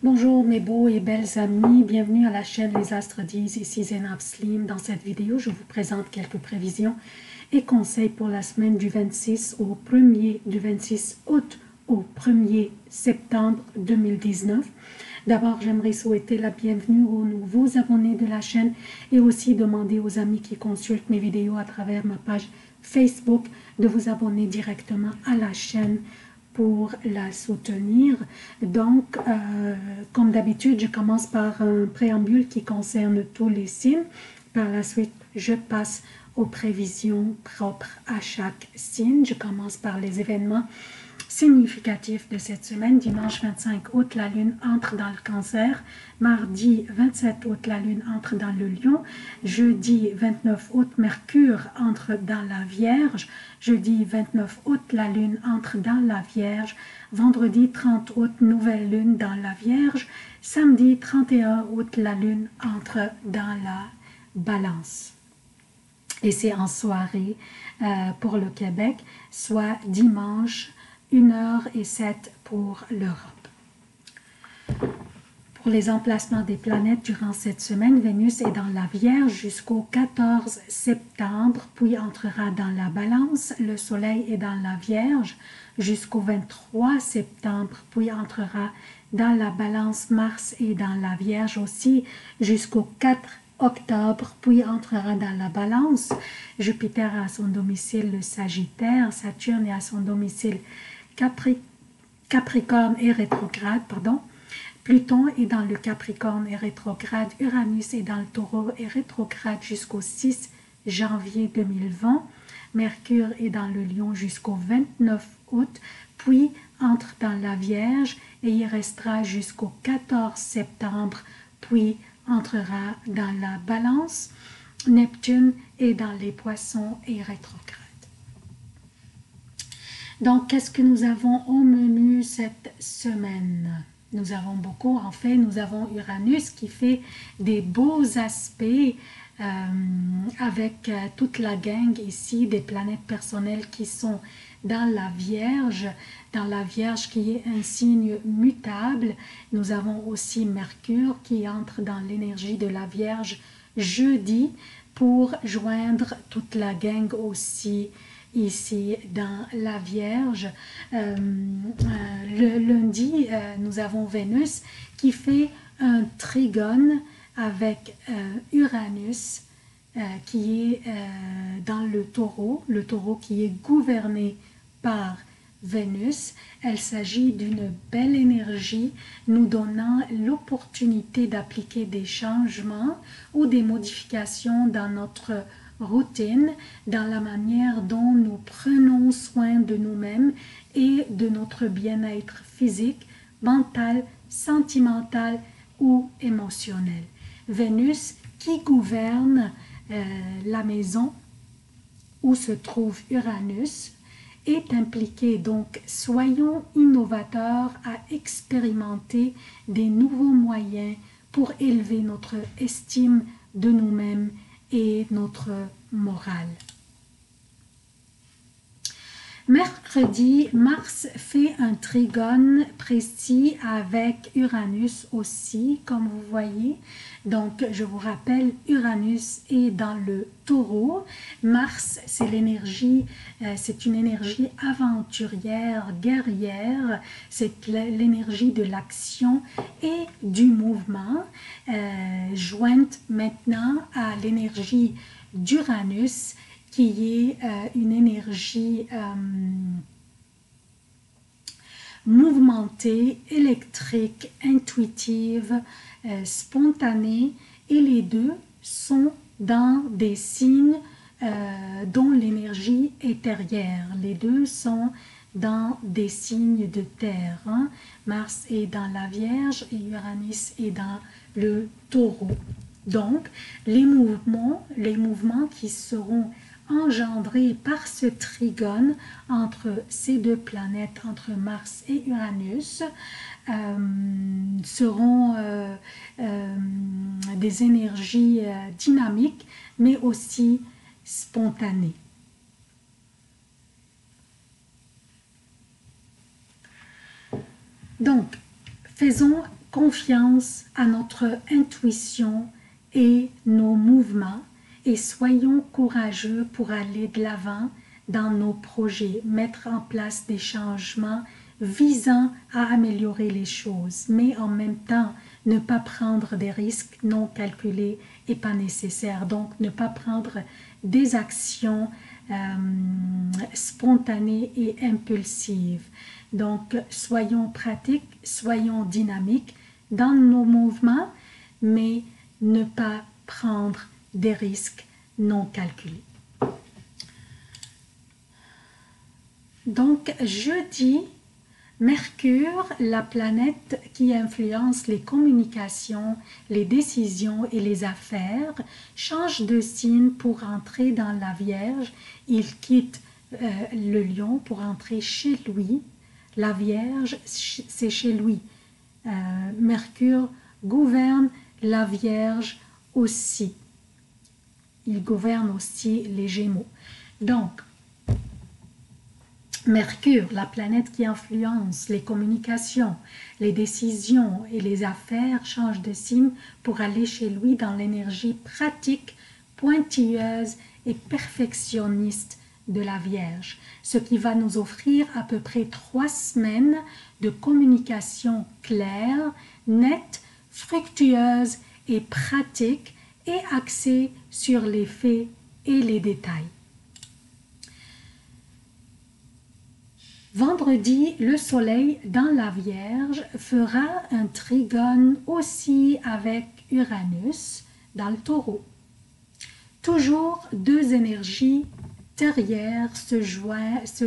Bonjour mes beaux et belles amis, bienvenue à la chaîne Les Astres disent, ici Zénab Slim. Dans cette vidéo, je vous présente quelques prévisions et conseils pour la semaine du 26 août au 1er septembre 2019. D'abord, j'aimerais souhaiter la bienvenue aux nouveaux abonnés de la chaîne et aussi demander aux amis qui consultent mes vidéos à travers ma page Facebook de vous abonner directement à la chaîne pour la soutenir. Donc, comme d'habitude, je commence par un préambule qui concerne tous les signes. Par la suite, je passe aux prévisions propres à chaque signe. Je commence par les événements significatifs de cette semaine. Dimanche 25 août, la Lune entre dans le Cancer. Mardi 27 août, la Lune entre dans le Lion. Jeudi 29 août, Mercure entre dans la Vierge. Jeudi 29 août, la Lune entre dans la Vierge. Vendredi 30 août, nouvelle Lune dans la Vierge. Samedi 31 août, la Lune entre dans la Balance. Et c'est en soirée pour le Québec, soit dimanche 1h07 pour l'Europe. Pour les emplacements des planètes durant cette semaine, Vénus est dans la Vierge jusqu'au 14 septembre, puis entrera dans la Balance. Le Soleil est dans la Vierge jusqu'au 23 septembre, puis entrera dans la Balance. Mars est dans la Vierge aussi jusqu'au 4 octobre, puis entrera dans la Balance. Jupiter a à son domicile le Sagittaire, Saturne est à son domicile Capricorne et rétrograde, Pluton est dans le Capricorne et rétrograde, Uranus est dans le Taureau et rétrograde jusqu'au 6 janvier 2020, Mercure est dans le Lion jusqu'au 29 août, puis entre dans la Vierge et y restera jusqu'au 14 septembre, puis entrera dans la Balance. Neptune est dans les Poissons et rétrograde. Donc, qu'est-ce que nous avons au menu cette semaine? Nous avons beaucoup, en fait, nous avons Uranus qui fait des beaux aspects avec toute la gang ici des planètes personnelles qui sont dans la Vierge qui est un signe mutable. Nous avons aussi Mercure qui entre dans l'énergie de la Vierge jeudi pour joindre toute la gang aussi ici dans la Vierge. Le lundi, nous avons Vénus qui fait un trigone avec Uranus qui est dans le Taureau qui est gouverné par Vénus. Elle s'agit d'une belle énergie nous donnant l'opportunité d'appliquer des changements ou des modifications dans notre routine, dans la manière dont nous prenons soin de nous-mêmes et de notre bien-être physique, mental, sentimental ou émotionnel. Vénus qui gouverne la maison où se trouve Uranus est impliqué, donc soyons innovateurs à expérimenter des nouveaux moyens pour élever notre estime de nous-mêmes et notre morale. Mercredi, Mars fait un trigone précis avec Uranus aussi, comme vous voyez. Donc, je vous rappelle, Uranus est dans le Taureau. Mars, c'est l'énergie, c'est une énergie aventurière, guerrière. C'est l'énergie de l'action et du mouvement, jointe maintenant à l'énergie d'Uranus, qui est une énergie mouvementée, électrique, intuitive, spontanée, et les deux sont dans des signes dont l'énergie est terrière. Les deux sont dans des signes de terre. Mars est dans la Vierge et Uranus est dans le Taureau. Donc, les mouvements qui seront engendrés par ce trigone entre ces deux planètes, entre Mars et Uranus, seront des énergies dynamiques, mais aussi spontanées. Donc, confiance à notre intuition et nos mouvements et soyons courageux pour aller de l'avant dans nos projets, mettre en place des changements visant à améliorer les choses, mais en même temps ne pas prendre des risques non calculés et pas nécessaires. Donc ne pas prendre des actions spontanées et impulsives. Donc soyons pratiques, soyons dynamiques dans nos mouvements, mais ne pas prendre des risques non calculés. Donc jeudi, Mercure, la planète qui influence les communications, les décisions et les affaires, change de signe pour entrer dans la Vierge. Il quitte le Lion pour entrer chez lui. La Vierge, c'est chez lui. Mercure gouverne la Vierge aussi. Il gouverne aussi les Gémeaux. Donc, Mercure, la planète qui influence les communications, les décisions et les affaires, change de signe pour aller chez lui dans l'énergie pratique, pointilleuse et perfectionniste de la Vierge, ce qui va nous offrir à peu près 3 semaines de communication claire, nette, fructueuse et pratique et axée sur les faits et les détails. Vendredi, le soleil dans la Vierge fera un trigone aussi avec Uranus dans le Taureau. Toujours 2 énergies terrières se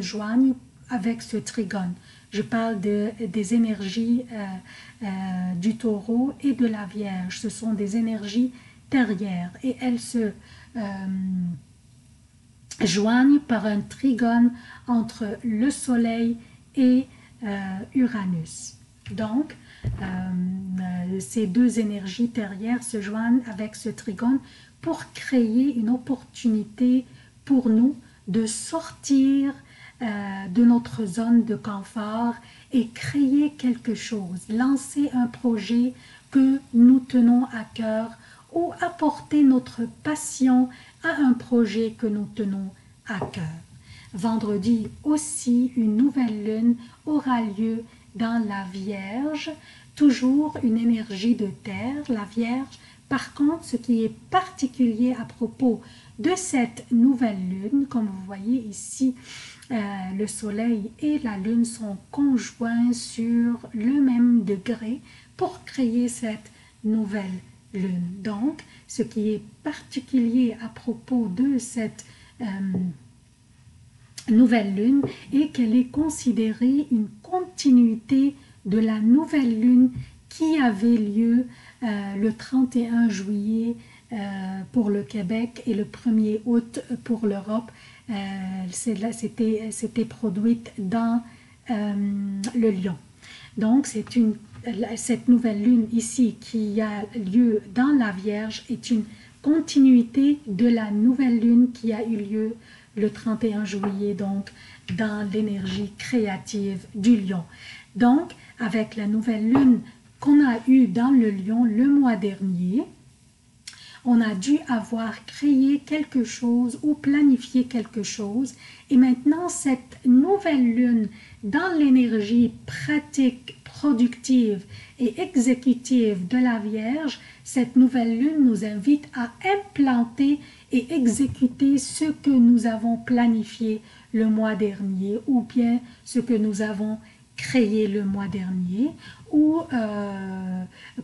joignent avec ce trigone. Je parle des énergies du Taureau et de la Vierge. Ce sont des énergies terrières et elles se joignent par un trigone entre le Soleil et Uranus. Donc, ces 2 énergies terrières se joignent avec ce trigone pour créer une opportunité pour nous de sortir de notre zone de confort et créer quelque chose, lancer un projet que nous tenons à cœur ou apporter notre passion à un projet que nous tenons à cœur. Vendredi aussi, une nouvelle lune aura lieu dans la Vierge, toujours une énergie de terre, la Vierge. Par contre, ce qui est particulier à propos de cette nouvelle lune, comme vous voyez ici, le soleil et la lune sont conjoints sur le même degré pour créer cette nouvelle lune. Donc, ce qui est particulier à propos de cette nouvelle lune est qu'elle est considérée une continuité de la nouvelle lune qui avait lieu le 31 juillet pour le Québec et le 1er août pour l'Europe. C'était produite dans le Lion. Donc, cette nouvelle lune ici qui a lieu dans la Vierge est une continuité de la nouvelle lune qui a eu lieu le 31 juillet, donc dans l'énergie créative du Lion. Donc, avec la nouvelle lune qu'on a eue dans le Lion le mois dernier, on a dû avoir créé quelque chose ou planifié quelque chose. Et maintenant, cette nouvelle lune, dans l'énergie pratique, productive et exécutive de la Vierge, cette nouvelle lune nous invite à implanter et exécuter ce que nous avons planifié le mois dernier ou bien ce que nous avons créé le mois dernier ou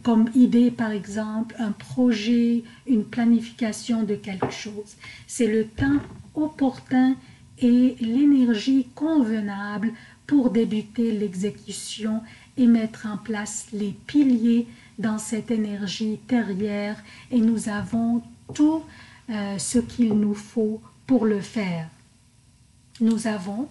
comme idée par exemple un projet, une planification de quelque chose. C'est le temps opportun et l'énergie convenable pour débuter l'exécution et mettre en place les piliers dans cette énergie terrière et nous avons tout ce qu'il nous faut pour le faire. Nous avons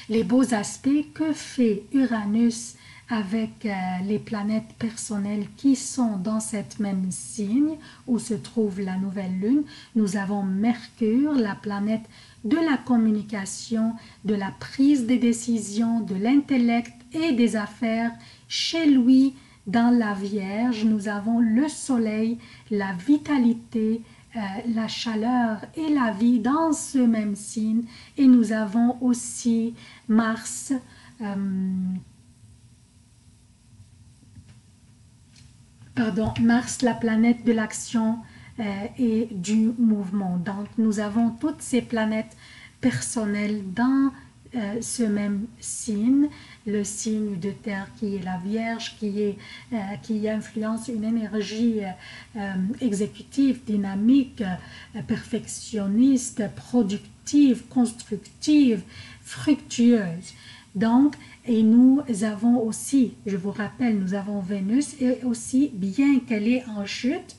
les beaux aspects que fait Uranus avec les planètes personnelles qui sont dans cette même signe où se trouve la nouvelle lune. Nous avons Mercure, la planète de la communication, de la prise des décisions, de l'intellect et des affaires. Chez lui, dans la Vierge, nous avons le Soleil, la vitalité, la chaleur et la vie dans ce même signe. Et nous avons aussi Mars, Mars, la planète de l'action et du mouvement. Donc, nous avons toutes ces planètes personnelles dans ce même signe, le signe de terre qui est la Vierge, qui influence une énergie exécutive, dynamique, perfectionniste, productive, constructive, fructueuse. Donc, et nous avons aussi, je vous rappelle, nous avons Vénus, et aussi, bien qu'elle est en chute,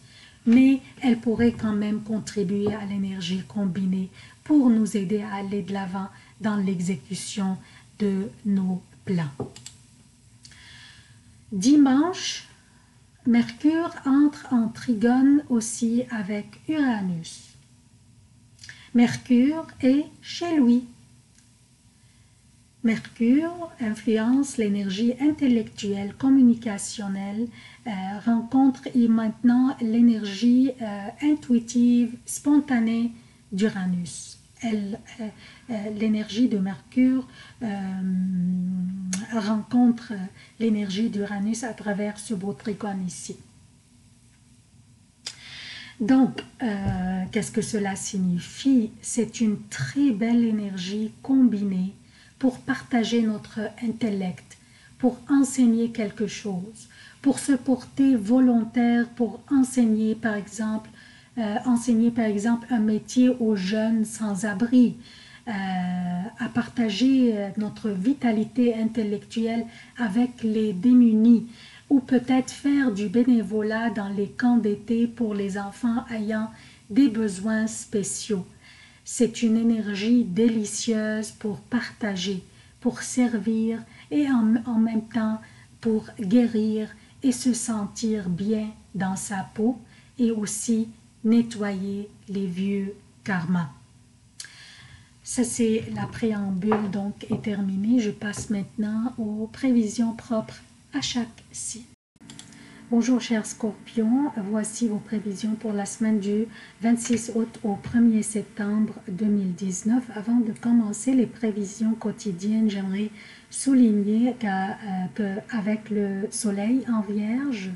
mais elle pourrait quand même contribuer à l'énergie combinée pour nous aider à aller de l'avant dans l'exécution de nos plans. Dimanche, Mercure entre en trigone aussi avec Uranus. Mercure est chez lui. Mercure influence l'énergie intellectuelle, communicationnelle, rencontre et maintenant l'énergie intuitive, spontanée d'Uranus. L'énergie de Mercure rencontre l'énergie d'Uranus à travers ce beau trigone ici. Donc, qu'est-ce que cela signifie? C'est une très belle énergie combinée pour partager notre intellect, pour enseigner quelque chose, pour se porter volontaire, pour enseigner par exemple un métier aux jeunes sans-abri, à partager notre vitalité intellectuelle avec les démunis, ou peut-être faire du bénévolat dans les camps d'été pour les enfants ayant des besoins spéciaux. C'est une énergie délicieuse pour partager, pour servir et en même temps pour guérir et se sentir bien dans sa peau et aussi nettoyer les vieux karmas. Ça, c'est la préambule donc est terminée. Je passe maintenant aux prévisions propres à chaque signe. Bonjour chers scorpions, voici vos prévisions pour la semaine du 26 août au 1er septembre 2019. Avant de commencer les prévisions quotidiennes, j'aimerais souligner qu'avec le soleil en Vierge,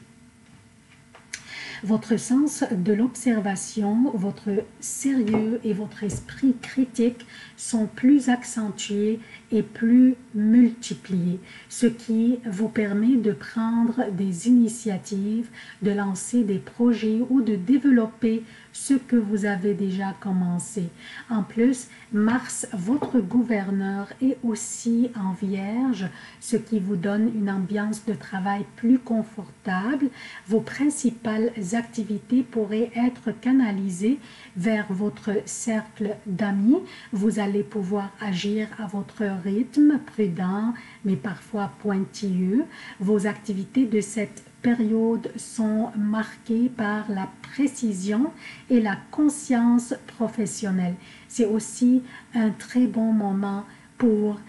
votre sens de l'observation, votre sérieux et votre esprit critique sont plus accentués et plus multipliés, ce qui vous permet de prendre des initiatives, de lancer des projets ou de développer ce que vous avez déjà commencé. En plus, Mars, votre gouverneur, est aussi en Vierge, ce qui vous donne une ambiance de travail plus confortable. Vos principales activités pourraient être canalisées vers votre cercle d'amis. Vous allez pouvoir agir à votre rythme, prudent, mais parfois pointilleux. Vos activités de cette période sont marquées par la précision et la conscience professionnelle. C'est aussi un très bon moment pour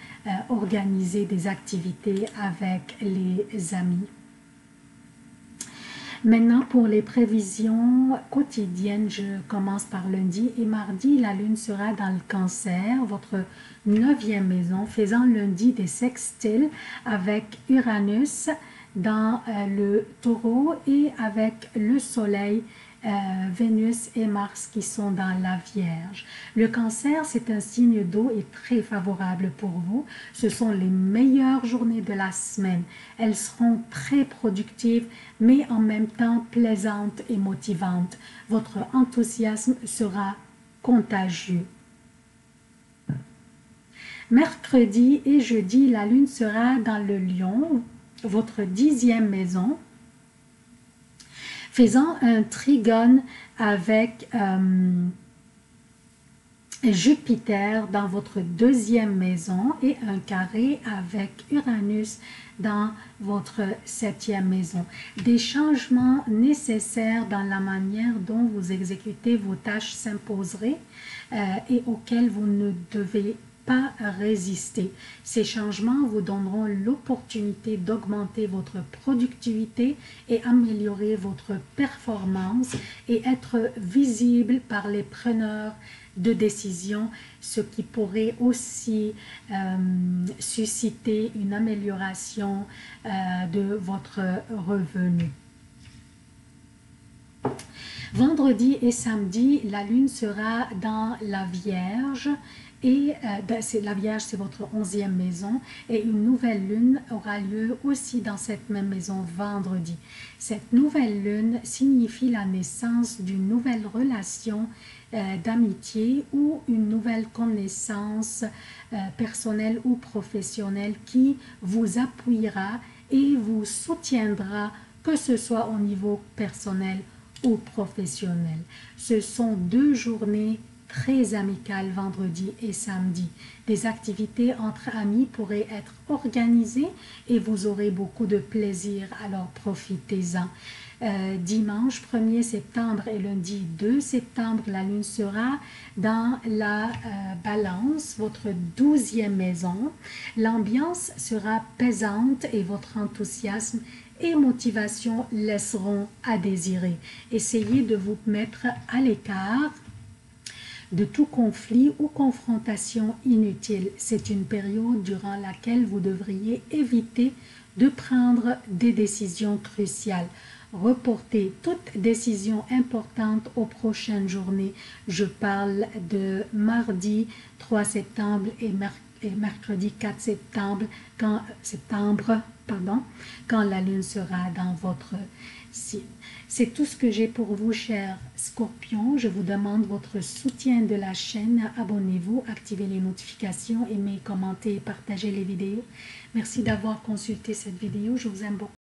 organiser des activités avec les amis. Maintenant, pour les prévisions quotidiennes, je commence par lundi et mardi. La lune sera dans le Cancer, votre 9e maison, faisant lundi des sextiles avec Uranus dans le Taureau et avec le Soleil, Vénus et Mars qui sont dans la Vierge. Le Cancer, c'est un signe d'eau et très favorable pour vous. Ce sont les meilleures journées de la semaine. Elles seront très productives, mais en même temps plaisantes et motivantes. Votre enthousiasme sera contagieux. Mercredi et jeudi, la lune sera dans le Lion, votre 10e maison, faisant un trigone avec Jupiter dans votre deuxième maison et un carré avec Uranus dans votre septième maison. Des changements nécessaires dans la manière dont vous exécutez vos tâches s'imposeraient et auxquels vous ne devez pas résister. Ces changements vous donneront l'opportunité d'augmenter votre productivité et améliorer votre performance et être visible par les preneurs de décision, ce qui pourrait aussi susciter une amélioration de votre revenu. Vendredi et samedi, la lune sera dans la Vierge et la Vierge, c'est votre 11e maison et une nouvelle lune aura lieu aussi dans cette même maison vendredi. Cette nouvelle lune signifie la naissance d'une nouvelle relation d'amitié ou une nouvelle connaissance personnelle ou professionnelle qui vous appuiera et vous soutiendra, que ce soit au niveau personnel ou professionnel. Ce sont 2 journées très amicales, vendredi et samedi. Des activités entre amis pourraient être organisées et vous aurez beaucoup de plaisir, alors profitez-en. Dimanche 1er septembre et lundi 2 septembre, la lune sera dans la balance, votre 12e maison. L'ambiance sera pesante et votre enthousiasme et motivation laisseront à désirer. Essayez de vous mettre à l'écart de tout conflit ou confrontation inutile. C'est une période durant laquelle vous devriez éviter de prendre des décisions cruciales. Reportez toute décision importante aux prochaines journées. Je parle de mardi 3 septembre et mercredi 4 septembre, quand la lune sera dans votre signe. C'est tout ce que j'ai pour vous, chers Scorpions. Je vous demande votre soutien de la chaîne. Abonnez-vous, activez les notifications, aimez, commentez et partagez les vidéos. Merci d'avoir consulté cette vidéo. Je vous aime beaucoup.